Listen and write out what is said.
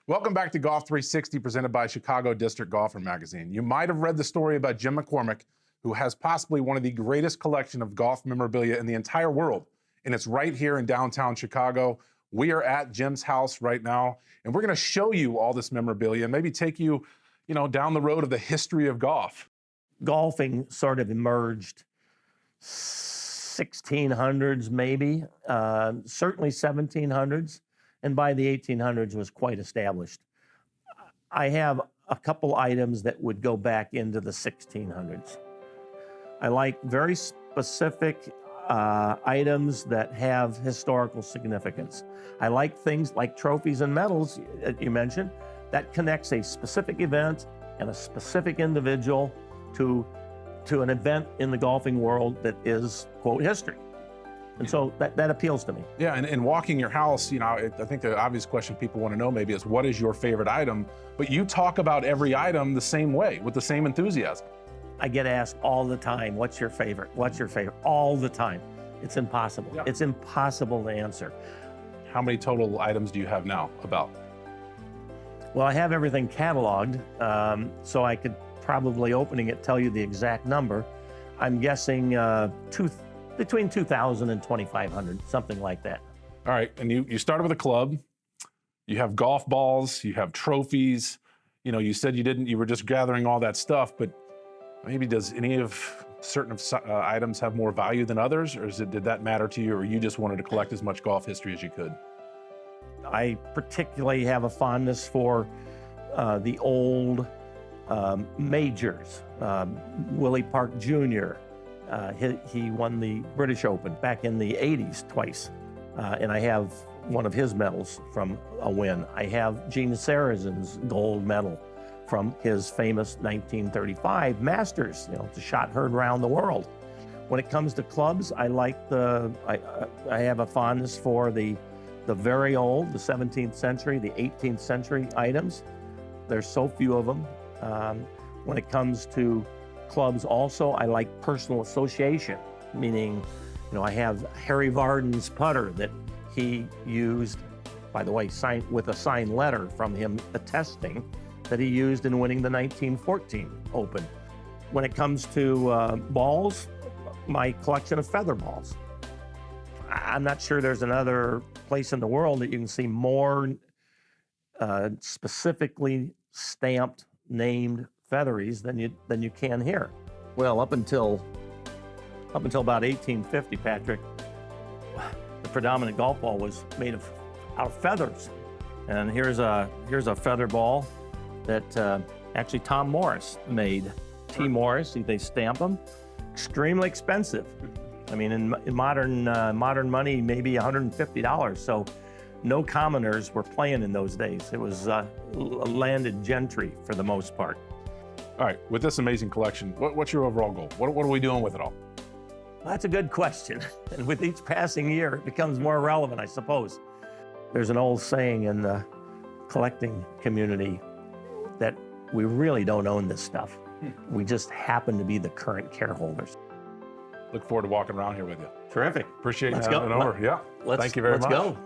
Welcome back to Golf360, presented by Chicago District Golfer magazine. You might have read the story about Jim McCormick, who has possibly one of the greatest collection of golf memorabilia in the entire world, and it's right here in downtown Chicago. We are at Jim's house right now, and we're going to show you all this memorabilia and maybe take you, down the road of the history of golf. Golfing sort of emerged 1600s, maybe, certainly 1700s, and by the 1800s was quite established. I have a couple items that would go back into the 1600s. I like very specific items that have historical significance. I like things like trophies and medals, you mentioned, that connects a specific event and a specific individual to an event in the golfing world that is, quote, history. And so that appeals to me. Yeah, and walking your house, I think the obvious question people want to know maybe is, what is your favorite item? But you talk about every item the same way, with the same enthusiasm. I get asked all the time, what's your favorite? What's your favorite? All the time. It's impossible. Yeah. It's impossible to answer. How many total items do you have now about? Well, I have everything cataloged, so I could probably, opening it, tell you the exact number. I'm guessing between 2,000 and 2,500, something like that. All right, and you started with a club. You have golf balls, you have trophies. You said you were just gathering all that stuff, but maybe does any of certain items have more value than others, or did that matter to you, or you just wanted to collect as much golf history as you could? I particularly have a fondness for the old majors. Willie Park Jr., he won the British Open back in the 80s twice, and I have one of his medals from a win. I have Gene Sarazen's gold medal from his famous 1935 Masters, the shot heard around the world. When it comes to clubs, I like I have a fondness for the very old, the 17th century, the 18th century items. There's so few of them. When it comes to clubs also, I like personal association, meaning, I have Harry Vardon's putter that he used, by the way, signed with a signed letter from him attesting that he used in winning the 1914 Open. When it comes to balls, my collection of feather balls. I'm not sure there's another place in the world that you can see more specifically stamped, named featheries than you can here. Well, up until about 1850, Patrick, the predominant golf ball was made out of feathers. And here's a feather ball that actually Tom Morris made. T. Morris, they stamp them. Extremely expensive. I mean, in modern money, maybe $150. So no commoners were playing in those days. It was landed gentry for the most part. All right, with this amazing collection, what's your overall goal? What are we doing with it all? Well, that's a good question. And with each passing year, it becomes more relevant, I suppose. There's an old saying in the collecting community that we really don't own this stuff. We just happen to be the current careholders. Look forward to walking around here with you. Terrific. Appreciate you having coming over. Yeah. Thank you very much. Let's go.